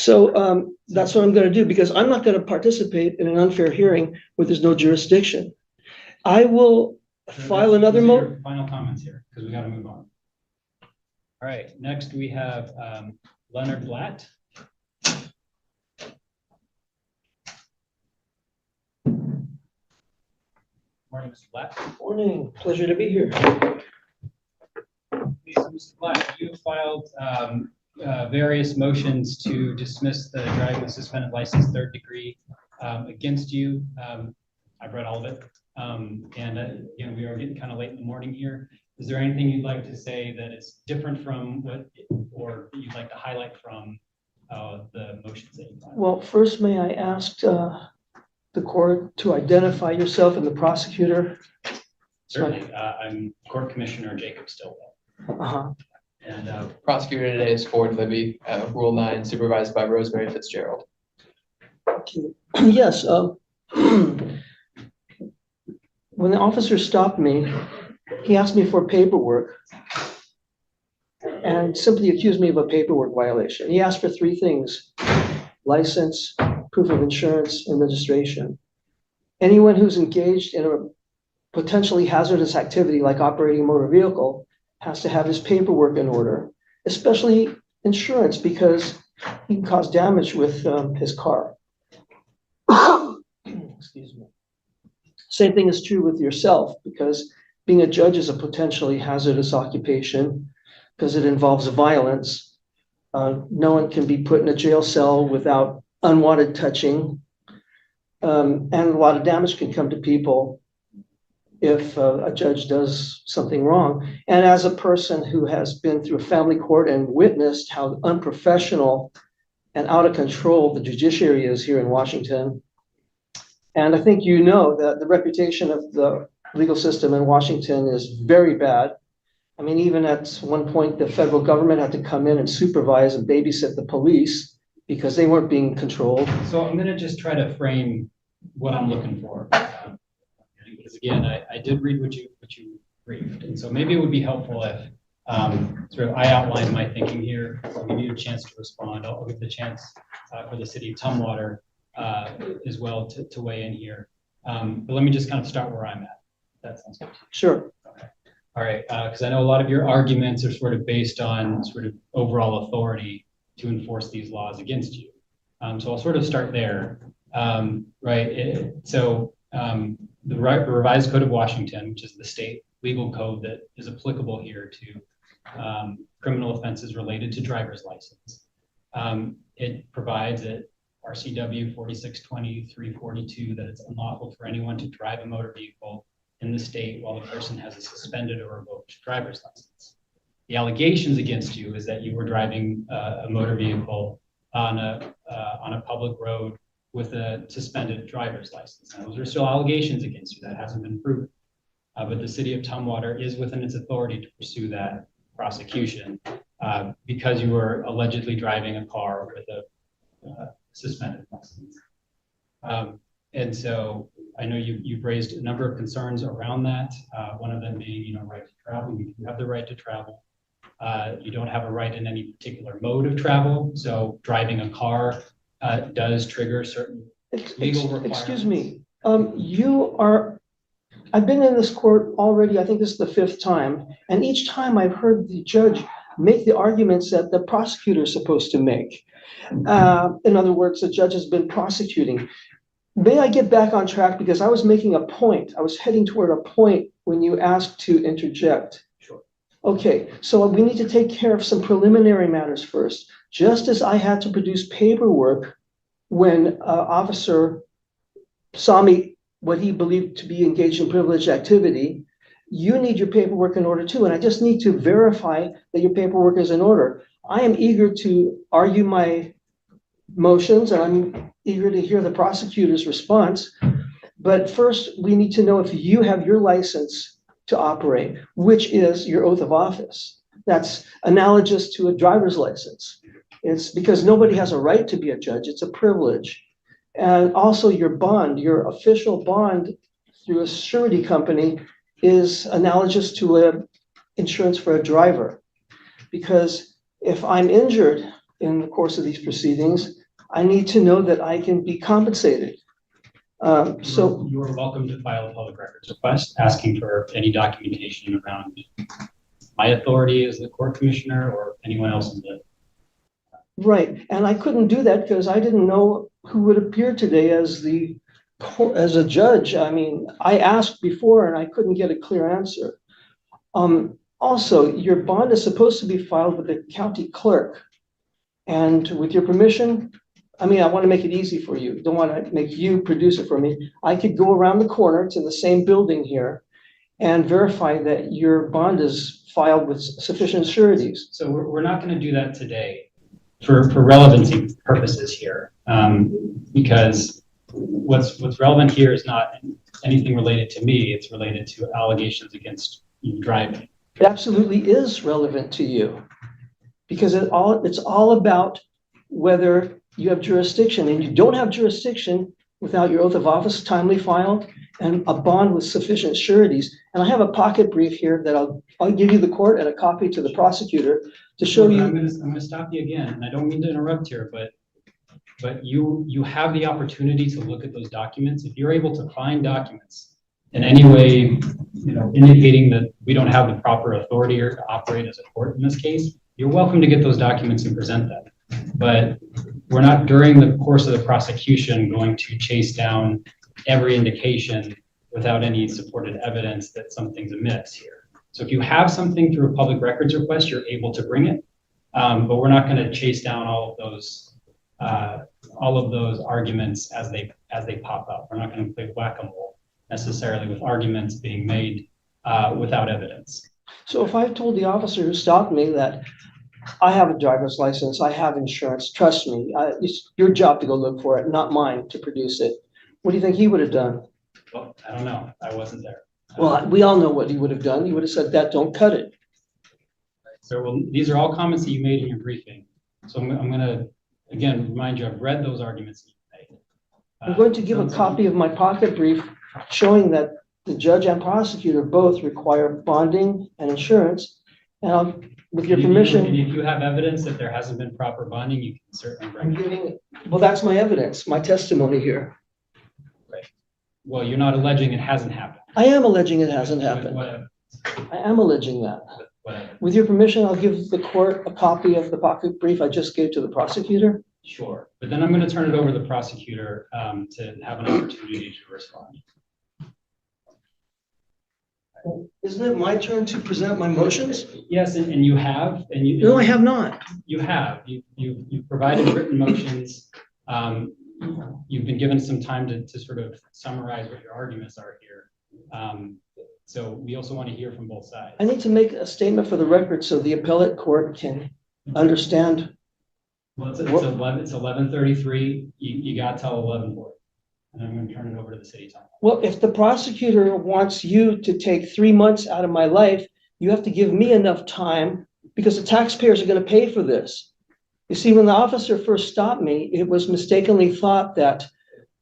So that's what I'm going to do, because I'm not going to participate in an unfair hearing where there's no jurisdiction. I will file another motion. Final comments here, because we got to move on. All right, next we have Leonard Flat. Morning, Mr. Flat. Morning, pleasure to be here. Mr. Flat, you filed various motions to dismiss the driving with suspended license third degree against you. I've read all of it. You know, we are getting kind of late in the morning here. Is there anything you'd like to say that is different from what, or you'd like to highlight from the motions that you filed? Well, first, may I ask the court to identify yourself and the prosecutor? Certainly. I'm Court Commissioner Jacob Stillwell. Uh-huh. And prosecutor today is Ford Libby, Rule 9, supervised by Rosemary Fitzgerald. Okay. Yes. When the officer stopped me, he asked me for paperwork and simply accused me of a paperwork violation. He asked for three things: license, proof of insurance, and registration. Anyone who's engaged in a potentially hazardous activity like operating a motor vehicle has to have his paperwork in order, especially insurance, because he can cause damage with his car. Excuse me. Same thing is true with yourself, because being a judge is a potentially hazardous occupation because it involves violence. No one can be put in a jail cell without unwanted touching. And a lot of damage can come to people if a judge does something wrong. And as a person who has been through a family court and witnessed how unprofessional and out of control the judiciary is here in Washington, and I think you know that the reputation of the legal system in Washington is very bad. I mean, even at one point, the federal government had to come in and supervise and babysit the police because they weren't being controlled. So I'm going to just try to frame what I'm looking for. Because again, I did read what you briefed. And so maybe it would be helpful if sort of I outlined my thinking here. I'll give you a chance to respond. I'll give the chance for the city of Tumwater as well to weigh in here. But let me just kind of start where I'm at. That sounds good. Sure. Okay. All right. Because I know a lot of your arguments are sort of based on sort of overall authority to enforce these laws against you. So I'll sort of start there. Right. The Revised Code of Washington, which is the state legal code that is applicable here to criminal offenses related to driver's license. It provides that RCW 4620-342 that it's unlawful for anyone to drive a motor vehicle in the state while the person has a suspended or revoked driver's license. The allegations against you is that you were driving a motor vehicle on a public road with a suspended driver's license. Now, those are still allegations against you. That hasn't been proven. But the city of Tumwater is within its authority to pursue that prosecution because you were allegedly driving a car with a suspended license. And so I know you've raised a number of concerns around that. One of them being, right to travel. You have the right to travel. You don't have a right in any particular mode of travel. So driving a car does trigger certain legal requirements. Excuse me. I've been in this court already, I think this is the 5th time, and each time I've heard the judge make the arguments that the prosecutor is supposed to make. In other words, the judge has been prosecuting. May I get back on track, because I was making a point. I was heading toward a point when you asked to interject. Sure. Okay, so we need to take care of some preliminary matters first. Just as I had to produce paperwork when an officer saw me, what he believed to be engaged in privileged activity, you need your paperwork in order too. And I just need to verify that your paperwork is in order. I am eager to argue my motions, and I'm eager to hear the prosecutor's response. But first, we need to know if you have your license to operate, which is your oath of office. That's analogous to a driver's license. It's because nobody has a right to be a judge. It's a privilege. And also your bond, your official bond through a surety company is analogous to insurance for a driver. Because if I'm injured in the course of these proceedings, I need to know that I can be compensated. So You're welcome to file a public records request asking for any documentation around my authority as the court commissioner or anyone else in the. right, and I couldn't do that because I didn't know who would appear today as a judge. I mean, I asked before and I couldn't get a clear answer. Also, your bond is supposed to be filed with the county clerk. And with your permission, I mean, I want to make it easy for you. Don't want to make you produce it for me. I could go around the corner to the same building here and verify that your bond is filed with sufficient sureties. So we're not going to do that today for relevancy purposes here, because what's relevant here is not anything related to me. It's related to allegations against you driving. It absolutely is relevant to you because it's all about whether you have jurisdiction, and you don't have jurisdiction without your oath of office timely filed and a bond with sufficient sureties. And I have a pocket brief here that I'll give you the court and a copy to the prosecutor to show you. I'm going to stop you again, and I don't mean to interrupt here, but you have the opportunity to look at those documents. If you're able to find documents in any way, indicating that we don't have the proper authority or to operate as a court in this case, you're welcome to get those documents and present them. But we're not, during the course of the prosecution, going to chase down every indication without any supported evidence that something's amiss here. So if you have something through a public records request, you're able to bring it, but we're not going to chase down all of those arguments as they pop up. We're not going to play whack-a-mole necessarily with arguments being made without evidence. So if I've told the officer who stopped me that I have a driver's license, I have insurance, trust me, it's your job to go look for it, not mine to produce it. What do you think he would have done? Well, I don't know. I wasn't there. Well, we all know what he would have done. He would have said that, don't cut it. So these are all comments that you made in your briefing. So I'm going to, again, remind you, I've read those arguments that you made. I'm going to give a copy of my pocket brief showing that the judge and prosecutor both require bonding and insurance. And with your permission. And if you have evidence that there hasn't been proper bonding, you can certainly bring it. Well, that's my evidence, my testimony here. Right. Well, you're not alleging it hasn't happened. I am alleging it hasn't happened. I am alleging that. With your permission, I'll give the court a copy of the pocket brief I just gave to the prosecutor. Sure. But then I'm going to turn it over to the prosecutor to have an opportunity to respond. Isn't it my turn to present my motions? Yes, and you have, and you. No, I have not. You have. You've provided written motions. You've been given some time to sort of summarize what your arguments are here. So we also want to hear from both sides. I need to make a statement for the record so the appellate court can understand. Well, it's 11:33. You got till 11:40. And I'm going to turn it over to the city time. Well, if the prosecutor wants you to take 3 months out of my life, you have to give me enough time because the taxpayers are going to pay for this. You see, when the officer first stopped me, it was mistakenly thought that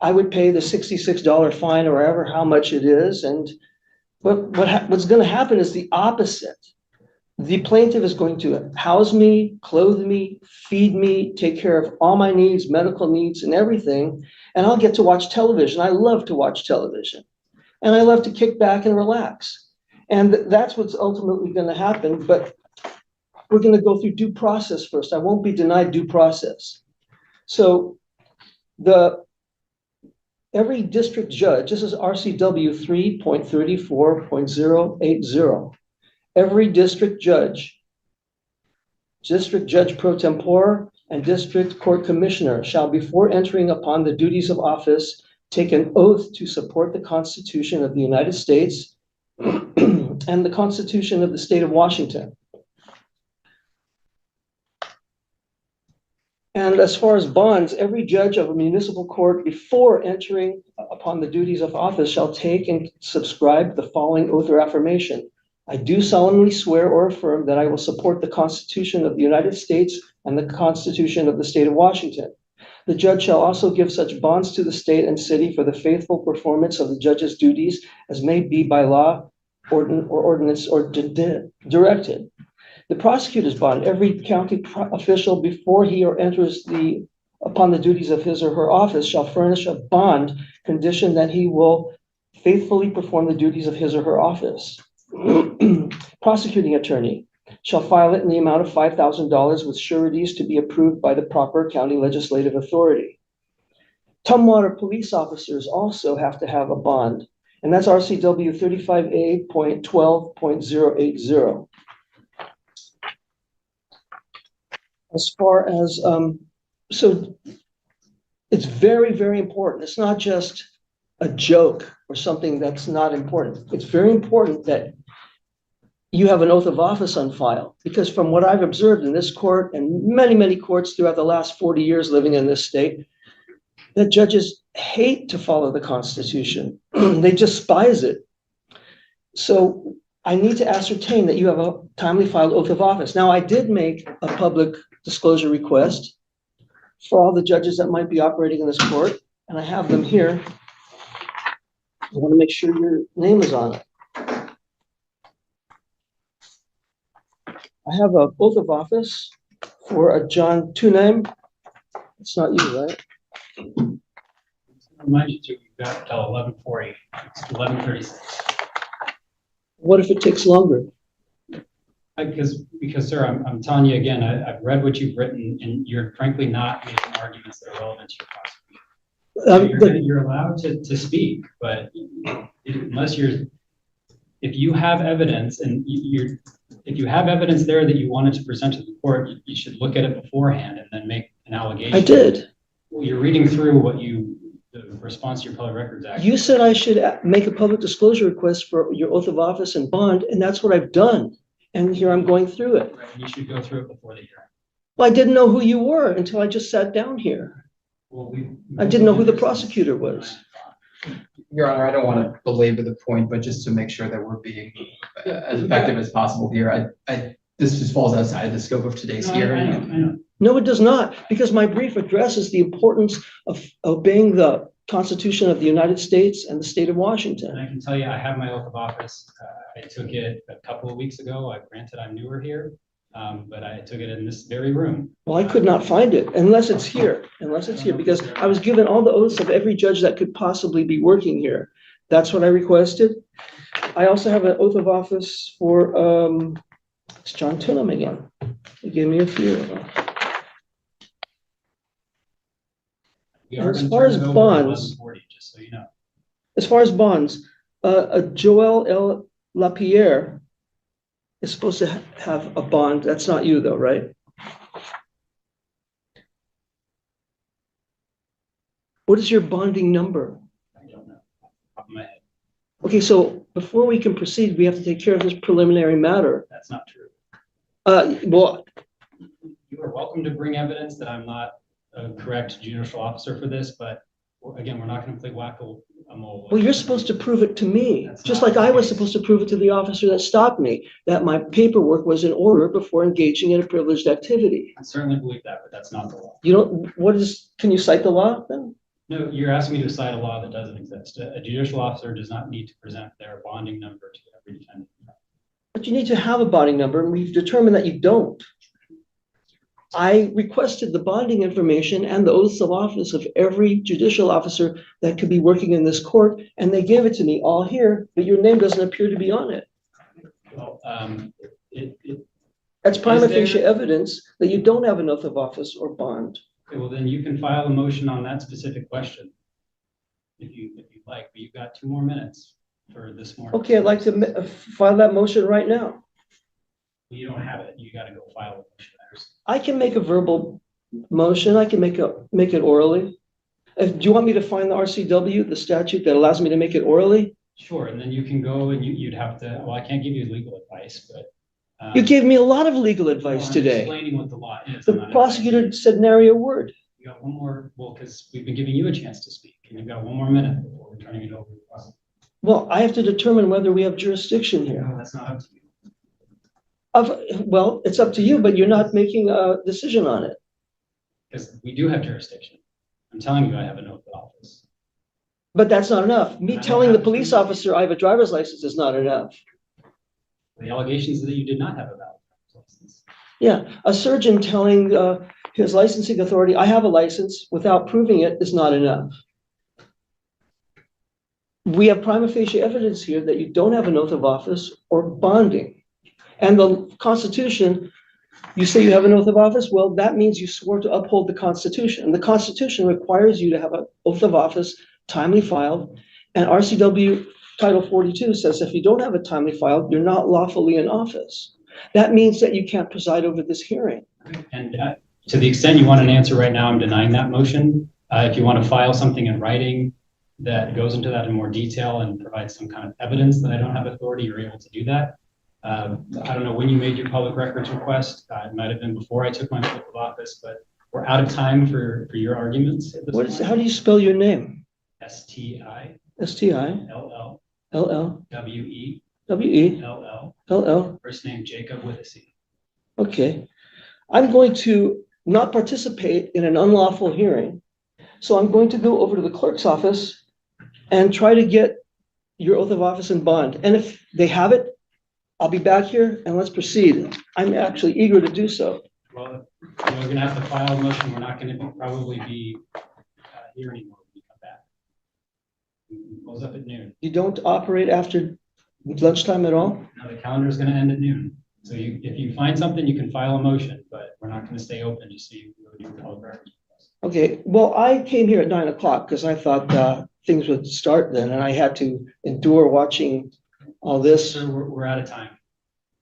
I would pay the $66 fine or ever how much it is. And what's going to happen is the opposite. The plaintiff is going to house me, clothe me, feed me, take care of all my needs, medical needs and everything. And I'll get to watch television. I love to watch television. And I love to kick back and relax. And that's what's ultimately going to happen. But we're going to go through due process first. I won't be denied due process. So every district judge, this is RCW 3.34.080. Every district judge pro tempore, and district court commissioner shall, before entering upon the duties of office, take an oath to support the Constitution of the United States and the Constitution of the State of Washington. And as far as bonds, every judge of a municipal court, before entering upon the duties of office, shall take and subscribe the following oath or affirmation. I do solemnly swear or affirm that I will support the Constitution of the United States and the Constitution of the State of Washington. The judge shall also give such bonds to the state and city for the faithful performance of the judge's duties as may be by law, ordinance, or directed. the prosecutor's bond. Every county official, before he or enters upon the duties of his or her office, shall furnish a bond condition that he will faithfully perform the duties of his or her office. Prosecuting attorney shall file it in the amount of $5,000 with sureties to be approved by the proper county legislative authority. Tumwater police officers also have to have a bond, and that's RCW 35A.12.080. As far as, so it's very, very important. It's not just a joke or something that's not important. It's very important that you have an oath of office on file, because from what I've observed in this court and many, many courts throughout the last 40 years living in this state, that judges hate to follow the Constitution. They despise it. So I need to ascertain that you have a timely filed oath of office. Now, I did make a public disclosure request for all the judges that might be operating in this court, and I have them here. I want to make sure your name is on it. I have a oath of office for a John Tunheim. It's not you, right? Remind you to, you've got till 11:40, it's 11:36. What if it takes longer? Because sir, I'm telling you again, I've read what you've written, and you're frankly not making arguments that are relevant to your prosecution. You're allowed to speak, but unless if you have evidence and if you have evidence there that you wanted to present to the court, you should look at it beforehand and then make an allegation. I did. Well, you're reading through the response to your Public Records Act. You said I should make a public disclosure request for your oath of office and bond, and that's what I've done. And here I'm going through it. Right, you should go through it before the hearing. Well, I didn't know who you were until I just sat down here. Well, I didn't know who the prosecutor was. Your Honor, I don't want to belabor the point, but just to make sure that we're being as effective as possible here, this just falls outside of the scope of today's hearing. I know. No, it does not, because my brief addresses the importance of obeying the Constitution of the United States and the state of Washington. And I can tell you, I have my oath of office. I took it a couple of weeks ago. Granted, I'm newer here, but I took it in this very room. Well, I could not find it unless it's here, because I was given all the oaths of every judge that could possibly be working here. That's what I requested. I also have an oath of office for, it's John Tunham again. He gave me a few of them. As far as bonds, just so you know. As far as bonds, Joel L. Lapierre is supposed to have a bond. That's not you though, right? What is your bonding number? I don't know. Off of my head. Okay, so before we can proceed, we have to take care of this preliminary matter. That's not true. Well, You are welcome to bring evidence that I'm not a correct judicial officer for this, but again, we're not going to play whack-a-mole. well, you're supposed to prove it to me, That's just not like the I was case. supposed to prove it to the officer that stopped me, that my paperwork was in order before engaging in a privileged activity. I certainly believe that, but that's not the law. You don't, can you cite the law then? No, you're asking me to cite a law that doesn't exist. A judicial officer does not need to present their bonding number to every defendant. But you need to have a bonding number, and we've determined that you don't. I requested the bonding information and the oaths of office of every judicial officer that could be working in this court, and they gave it to me all here, but your name doesn't appear to be on it. Well, That's prima Is there- facie evidence that you don't have an oath of office or bond. okay, well, then you can file a motion on that specific question if you'd like, but you've got 2 more minutes for this morning. Okay, I'd like to file that motion right now. You don't have it. You got to go file a motion. I can make a verbal motion. I can make it orally. Do you want me to find the RCW, the statute that allows me to make it orally? Sure, and then you can go and you'd have to, well, I can't give you legal advice, but. You gave me a lot of legal advice I'm today. explaining what the law is. The I'm not prosecutor advising said nary a word. you. You got one more, well, because we've been giving you a chance to speak, and you've got 1 more minute before we're turning it over to the prosecutor. Well, I have to determine whether we have jurisdiction here. That's not up to you. Well, it's up to you, but you're not making a decision on it. Because we do have jurisdiction. I'm telling you, I have an oath of office. But that's not enough. Me telling the police officer I have a driver's license is not enough. The allegations that you did not have a valid license. Yeah, a surgeon telling his licensing authority, I have a license, without proving it is not enough. We have prima facie evidence here that you don't have an oath of office or bonding. And the Constitution, you say you have an oath of office, well, that means you swore to uphold the Constitution. And the Constitution requires you to have an oath of office timely filed. And RCW Title 42 says if you don't have it timely filed, you're not lawfully in office. That means that you can't preside over this hearing. And to the extent you want an answer right now, I'm denying that motion. If you want to file something in writing that goes into that in more detail and provides some kind of evidence that I don't have authority, you're able to do that. I don't know when you made your public records request. It might have been before I took my oath of office, but we're out of time for your arguments at this point. How do you spell your name? S-T-I. S-T-I. L-L. W-E. W-E. L-L. L-L. First name Jacob with a C. Okay. I'm going to not participate in an unlawful hearing. So I'm going to go over to the clerk's office and try to get your oath of office and bond. And if they have it, I'll be back here and let's proceed. I'm actually eager to do so. Well, we're going to have to file a motion. We're not going to probably be here anymore when we come back. We close up at noon. You don't operate after lunchtime at all? No, the calendar is going to end at noon. So if you find something, you can file a motion, but we're not going to stay open just so you can go do public records. Okay, well, I came here at 9 o'clock because I thought things would start then, and I had to endure watching all this. So we're out of time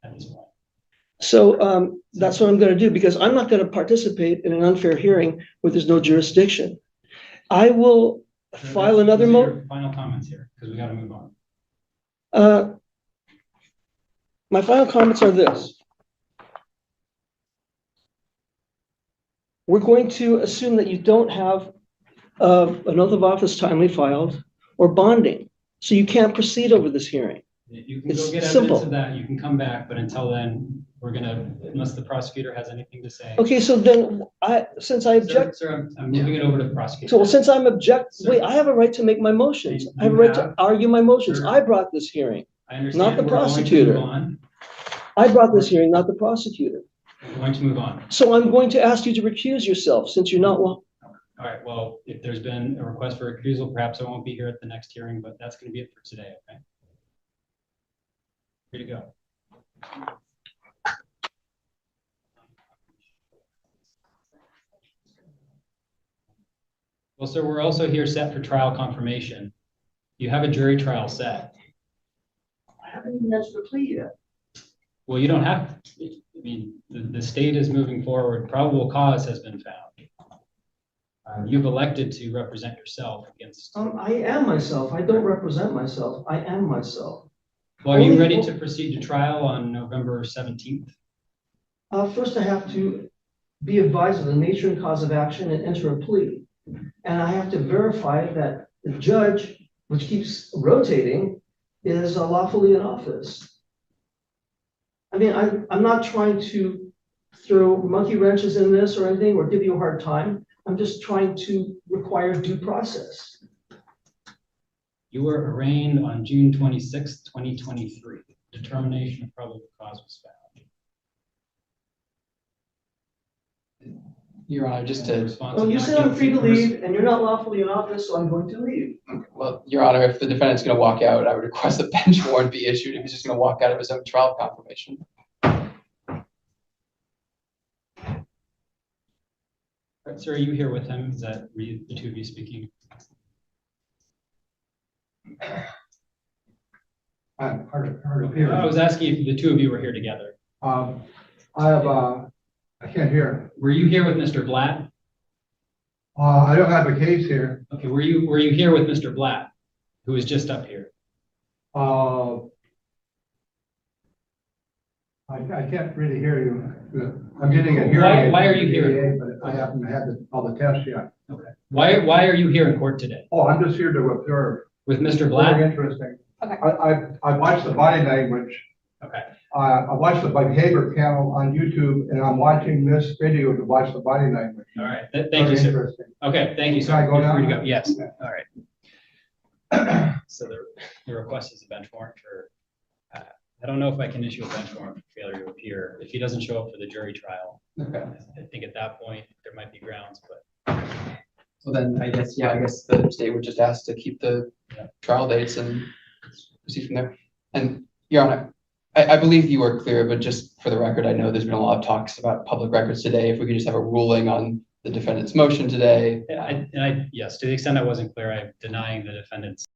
at this point. So that's what I'm going to do, because I'm not going to participate in an unfair hearing where there's no jurisdiction. I will file another motion. Final comments here, because we got to move on. My final comments are this. We're going to assume that you don't have an oath of office timely filed or bonding, so you can't proceed over this hearing. You can It's go get simple. evidence of that. You can come back, but until then, we're gonna, unless the prosecutor has anything to say. Okay, so then since I object, Sir, I'm moving it over to the prosecutor. so since I'm Sir. wait, I have a right to make my motions. I have a right to argue my motions. Sir. I brought this hearing. I understand. not the We're going to prosecutor. move on. I brought this hearing, not the prosecutor. We're going to move on. So I'm going to ask you to recuse yourself since you're not well. All right, well, if there's been a request for recusal, perhaps I won't be here at the next hearing, but that's gonna be it for today, okay? Here to go. Well, sir, we're also here set for trial confirmation. You have a jury trial set. I haven't even answered the plea yet. Well, you don't have, I mean, the state is moving forward. Probable cause has been found. You've elected to represent yourself against. I am myself. I don't represent myself. I am myself. Well, are you ready to proceed to trial on November 17th? First, I have to be advised of the nature and cause of action and enter a plea. And I have to verify that the judge, which keeps rotating, is lawfully in office. I mean, I'm not trying to throw monkey wrenches in this or anything or give you a hard time. I'm just trying to require due process. You were arraigned on June 26th, 2023. Determination of probable cause was found. Your Honor, just to, Well, you said I'm free to leave and you're not lawfully in office, so I'm going to leave. well, Your Honor, if the defendant's going to walk out, I would request a bench warrant be issued if he's just going to walk out of his own trial confirmation. All right, sir, are you here with him? Is that the two of you speaking? I'm hard to hear. I was asking if the two of you were here together. I can't hear. Were you here with Mr. Blatt? I don't have a case here. Okay, were you here with Mr. Blatt, who was just up here? I can't really hear you. I'm getting a hearing. Why are you here? But I haven't had all the tests yet. Okay. Why are you here in court today? Oh, I'm just here to observe. With Mr. Blatt? Very interesting. Okay. I watched the body language. Okay. I watched the behavior panel on YouTube, and I'm watching this video to watch the body language. All right. Thank Very you, sir. interesting. Okay, thank you, sir. Can I go You're free to now? go. Yes. Okay. All right. So the request is a bench warrant for I don't know if I can issue a bench warrant for failure to appear. If he doesn't show up for the jury trial, Okay. I think at that point, there might be grounds, but So then I guess the state would just ask to keep the trial dates and proceed from there. And Your Honor, I believe you were clear, but just for the record, I know there's been a lot of talks about public records today. If we could just have a ruling on the defendant's motion today. yes, to the extent I wasn't clear, I'm denying the defendant's